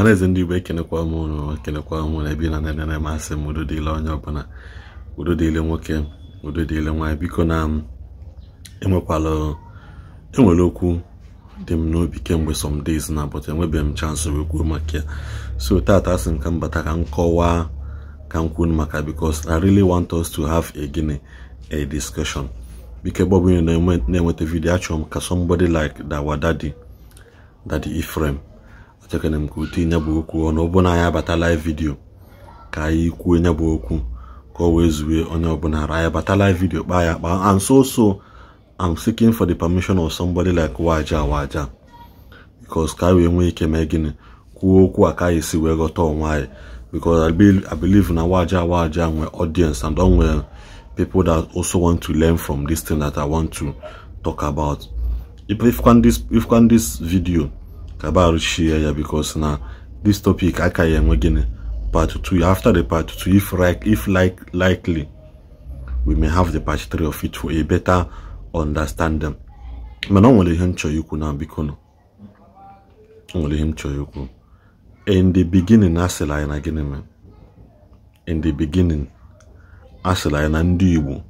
Ọhaneze ndị Igbo ekenekwa m na ebi na nene masị m udo dịle onye ọbụla, udo dịle nwoke, udo dịle nwaanyị. Biko na enwere okwu dị m n'obi kemgbe some days na, but enwebeghị m chance wee kwuo maka ya. So tata asị m ka m bata ka m kọwaa ka m kwuo maka, because I really want us to have a discussion. Biko Bobble na-enweta video, achọrọ m ka somebody like our daddy Ephraim achọkene m ka uti nya bụ okwu ọnụ ọbụna anyị abata live video ka anyị kwuo nya bụ okwu ka o wee zuwe onye ọbụla ara anyị abata live video kpaa ya kpaa. And so I'm seeking for the permission of somebody like Waja, because ka we nwee ike mee gịnị kwuo okwu a ka anyị si wee ghọta onwe anyị, because I believe na Waja nwee audience and nwee people that also want to learn from this thing that I want to talk about. If this video about share ya, because now this topic I can again part 2. After the part 2, if likely we may have the part 3 of it for a better understanding. Man, only him choyuku now because only him choyuku. In the beginning, asela na gini me. In the beginning, asela na Ndi Igbo.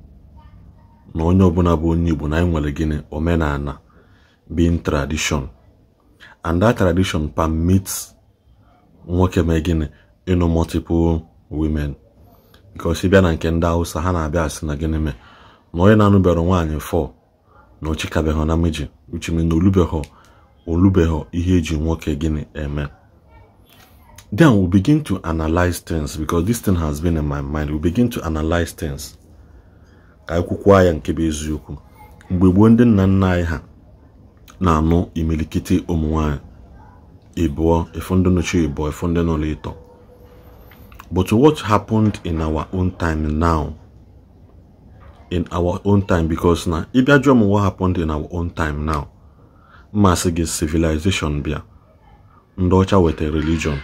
No onye ọbụla bụ onye Igbo na enwere gini omenala, being tradition. And that tradition permits nwoke megine multiple women, because if you na nke ndị Hausa ha na-abịa asị na gịnị me na onye na-anụbero nwaanyị 4 na ochikabeghọ na meji, which means na olubeghọ ihe eji nwoke gịnị eme. Then we begin to analyze things, because this thing has been in my mind. We begin to analyze things ka akwụkwọ ya nke bụ eziokwu. Mgbe gboo ndị nna nna anyị ha na anụ imilikiti ụmụnwaanyị Igbo, efundonochi Igbo, efundonolito. But what happened in our own time now? In our own time, because now, if you what happened in our own time now, massive civilization bia, ndocha with a religion.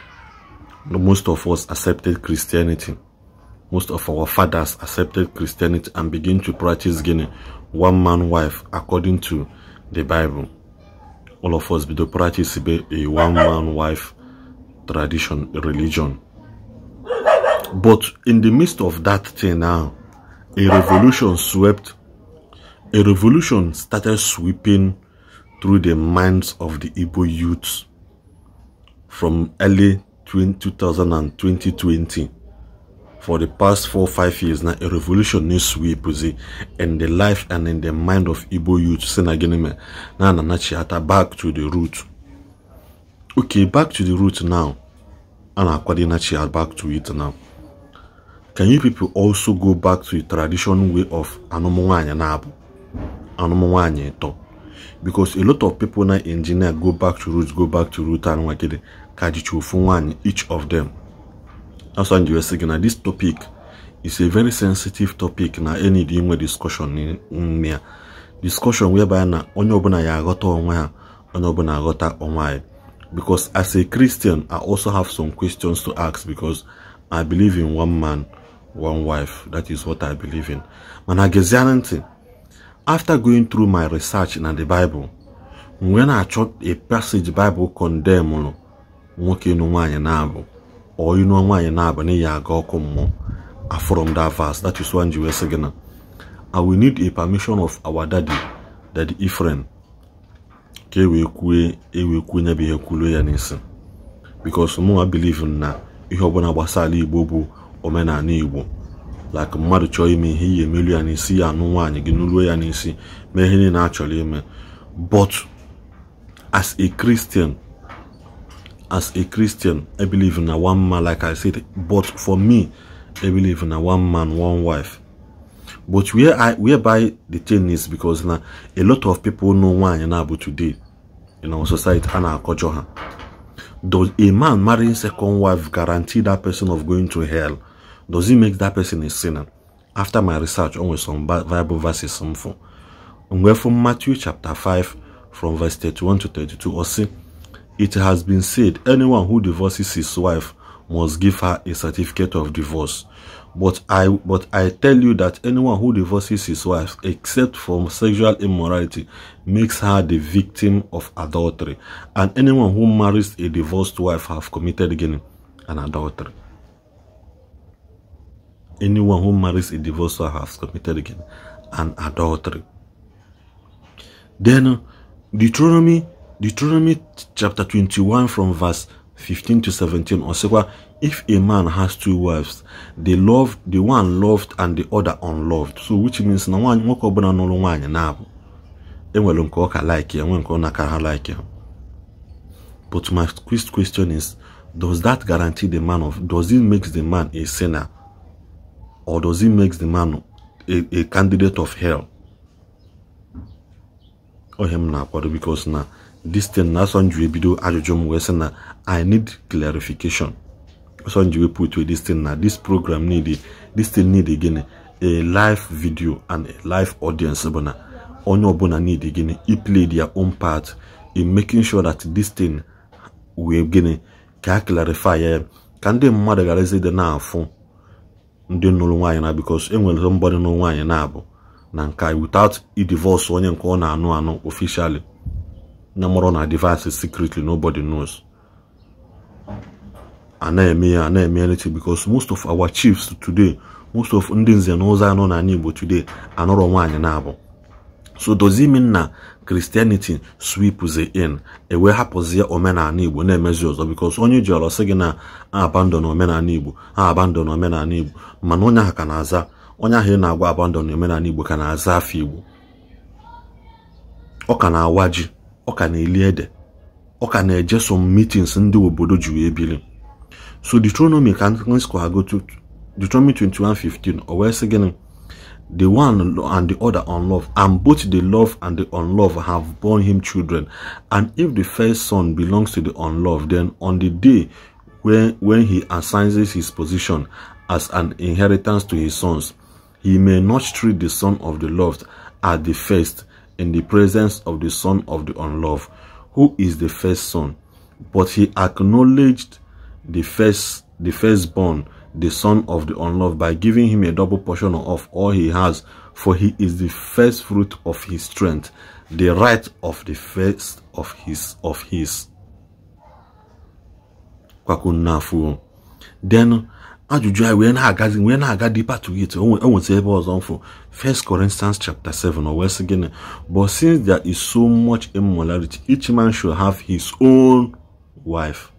Most of us accepted Christianity. Most of our fathers accepted Christianity and begin to practice one man wife according to the Bible. All of us be to practice a one man wife tradition, religion. But in the midst of that thing now, a revolution started sweeping through the minds of the Igbo youths from early 2020. For the past 4 or 5 years now, a revolution is sweep in the life and in the mind of Igbo youth. Now back to the root. Okay, back to the root now. And back to it now. Can you people also go back to the traditional way of because a lot of people now engineer go back to root and each of them. That's why you saying this topic is a very sensitive topic. Now any discussion in here, discussion whereby na onye ọbụla ya aghọta onwe ha, onye ọbụla aghọta onwe. Because as a Christian, I also have some questions to ask, because I believe in one man, one wife. That is what I believe in. Man, after going through my research in the Bible, when I check a passage Bible condemn nwoke no nwanyị na-abụ, or you know why na from that verse. That is one you saying. I will need a permission of our daddy Ephraim. Because more I believe in na ihe ọbụla gbasara Igbo bụ Omenala Igbo. Like mmadụ chọọ ime ihe emelu ya n'isi ya anụ nwaanyị gị n'ụlọ ya n'isi mee ihe na achọrọ ime. But as a Christian, I believe in a one man, like I said. But for me, I believe in a one man, one wife. But whereby the thing is, because now a lot of people know why now today in our society and our culture. Does a man marrying second wife guarantee that person of going to hell? Does he make that person a sinner? After my research on some Bible verses, from Matthew chapter 5, from verse 31 to 32, or see. It has been said, anyone who divorces his wife must give her a certificate of divorce. But I tell you that anyone who divorces his wife, except for sexual immorality, makes her the victim of adultery. And anyone who marries a divorced wife have committed again an adultery. Anyone who marries a divorced wife has committed again an adultery. Then Deuteronomy chapter 21 from verse 15 to 17. Or if a man has two wives, the one loved and the other unloved. So which means na one nwoko buna no nwanye na abu. Enwelo nke oka like ya, enwe nke onaka ha like ya. But my question is, does that guarantee the man does it make the man a sinner? Or does it make the man a candidate of hell? Oh, him na because na this thing na son you video ajujum we na I need clarification. So you put with this thing now. This program this thing need again a live video and a live audience. Bona need again. He play their own part in making sure that this thing we again can clarify. Can they mother guys the now phone? They no longer because somebody no why na nankai without a divorce on no officially. Number on devices secretly nobody knows. Because most of our chiefs today, most of Ndinze and Ndi Igbo today are not on one nabo. So does it mean that Christianity sweeps the in a way happens here Omenala Igbo ne measures because only jolo segina abandon Omenala Igbo, abandon Omenala Igbo, manonya hakanaza, onya he na agwa abandon Omenala Igbo kana aza Igbo. Oka na Iwaji, oka na Ili Ede, oka na eje some meetings ndi obodo ju ebili. So Deuteronomy can go to Deuteronomy 21:15, or where again the one and the other unloved, and both the loved and the unloved have borne him children. And if the first son belongs to the unloved, then on the day when he assigns his position as an inheritance to his sons, he may not treat the son of the loved as the first in the presence of the son of the unloved, who is the first son, but he acknowledged the firstborn, the son of the unloved, by giving him a double portion of all he has, for he is the first fruit of his strength, the right of the first of his. Then ajuju we na aga deeper to it. I won't say about for 1 Corinthians chapter 7 or worse again. But since there is so much immorality, each man should have his own wife,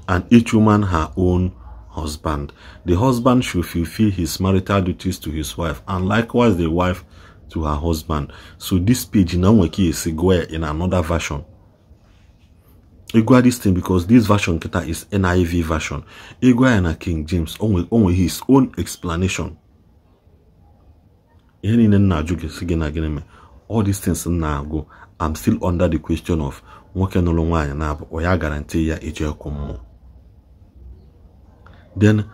and each woman her own husband. The husband should fulfill his marital duties to his wife, and likewise the wife to her husband. So this page now is in another version. You got this thing because this version is NIV version. You got in a King James only his own explanation. All these things now go. I'm still under the question of what can no longer or ya guarantee ya eje komo. Then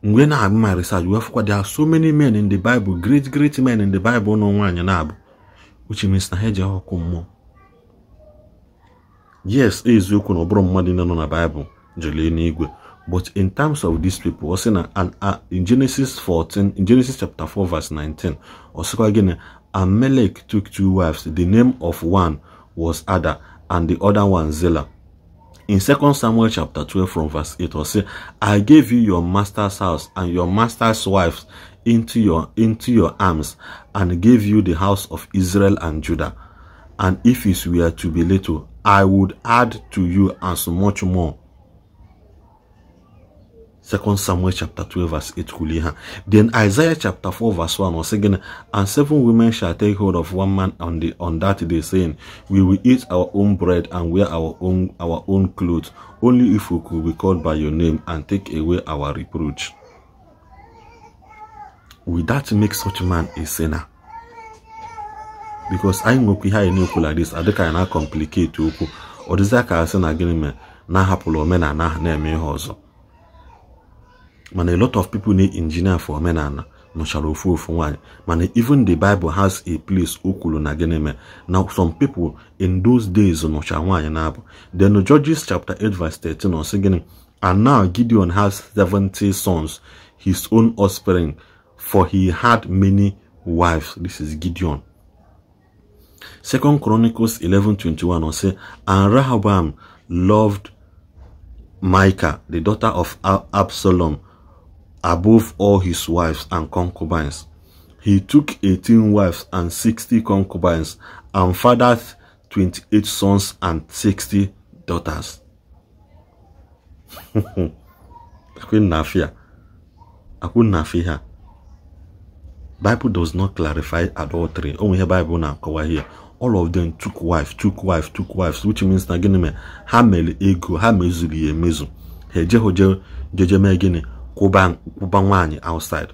when I have my research, there are so many men in the Bible, great men in the Bible no one, which means na heje komo. Yes, is you can bring money in the Bible, but in terms of these people, also in Genesis 14, in Genesis chapter 4, verse 19, also again, Amalek took two wives. The name of one was Ada, and the other one Zillah. In 2 Samuel chapter 12, from verse 8, also, I gave you your master's house and your master's wives into your arms, and gave you the house of Israel and Judah. And if it were to be little, I would add to you as much more. 2 Samuel chapter 12 verse 8. Then Isaiah chapter 4 verse 1 was again, and 7 women shall take hold of one man on that day, saying, we will eat our own bread and wear our own clothes, only if we could be called by your name and take away our reproach. Will that make such a man a sinner? Because I know we have like this, I think I na complicate uku, or does that kind of agreement na hapulo Omenala na eme hozo. Man, a lot of people need engineer for Omenala, nochara ofu nwanyị. Man, even the Bible has a place okulu na geneme. Now some people in those days nochara nwanyị na abụ. Then Judges chapter 8 verse 13 or saying, and now Gideon has 70 sons, his own offspring, for he had many wives. This is Gideon. 2 Chronicles 11:21 or say, and Rehoboam loved Micah, the daughter of Absalom, above all his wives and concubines. He took 18 wives and 60 concubines and fathered 28 sons and 60 daughters. Bible does not clarify adultery. Only here Bible now cover here. All of them took wives, which means na gini ha mele ego, ha mezuri emezu. Heje hoje jeje me gini kuba nwanyị outside.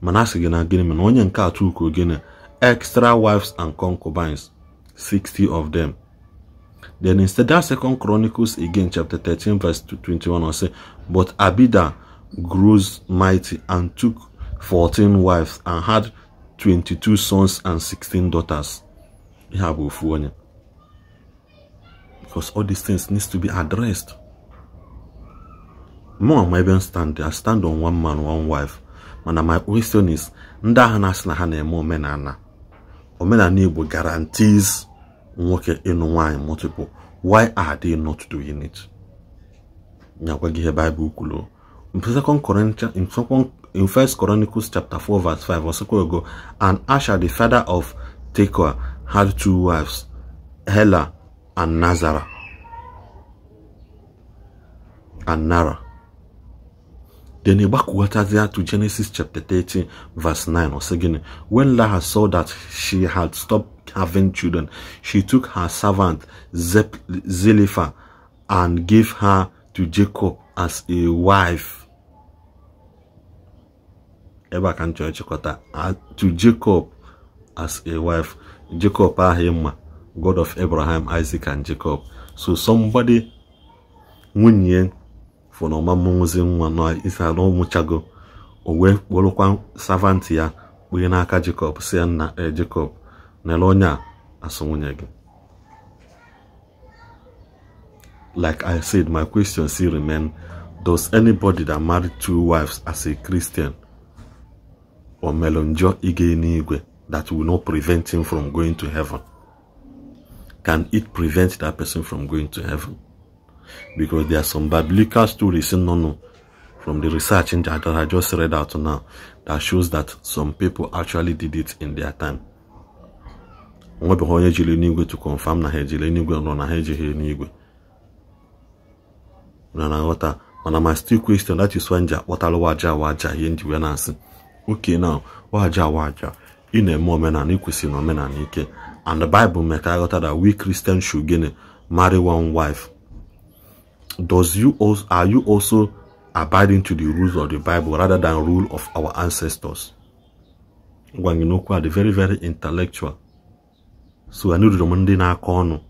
Manasi gina gini me onye nke atuko gini extra wives and concubines, 60 of them. Then instead that 2 Chronicles again chapter 13 verse 21 will say, but Abida grows mighty and took 14 wives and had 22 sons and 16 daughters. Because all these things needs to be addressed. More am I even stand there? I stand on one man, one wife. And my question is, Omenala Igbo guarantees multiple. Why are they not doing it? Bible in 1 Chronicles chapter 4 verse 5 also go, and Asher the father of Tekoa had 2 wives, Hela and Nazara and Nara. Then he back water there to Genesis chapter 30 verse 9 or again, when Leah saw that she had stopped having children, she took her servant Zilipha and gave her to Jacob as a wife. To Jacob as a wife. Jacob God of Abraham, Isaac, and Jacob. So somebody for no mamuzi is a no muchago or welcome servant ya we naka Jacob say na Jacob Nelonya as like I said, my question still remain, does anybody that married 2 wives as a Christian or melonjo igwe that will not prevent him from going to heaven? Can it prevent that person from going to heaven? Because there are some biblical stories from the research that I just read out now that shows that some people actually did it in their time. To confirm na and I still question, that is when waja yendi wenasi. Okay, now waja in a moment and Omenala, and the Bible make that we Christians should marry 1 wife. Are you also abiding to the rules of the Bible rather than rule of our ancestors? When you know the very, very intellectual. So I know the Monday na kono.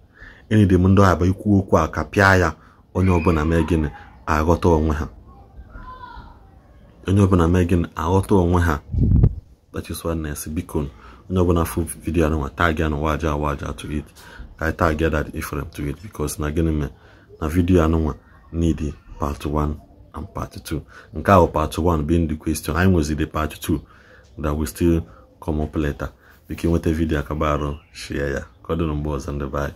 Any the mundo abayiku kwa kapiaya onye obona megin aghọta onwe ha. Onye obona megin aghọta onwe ha. That is what nesi bikon. Onye obona fu video na tag ya na waja to it. I tag that Ephraim to it because na gini me na video anwa need part 1 and part 2. Nka part 1 being the question, I was in the part 2 that will still come up later. We can wait a video akabaro share ya. Code numbers and the bye.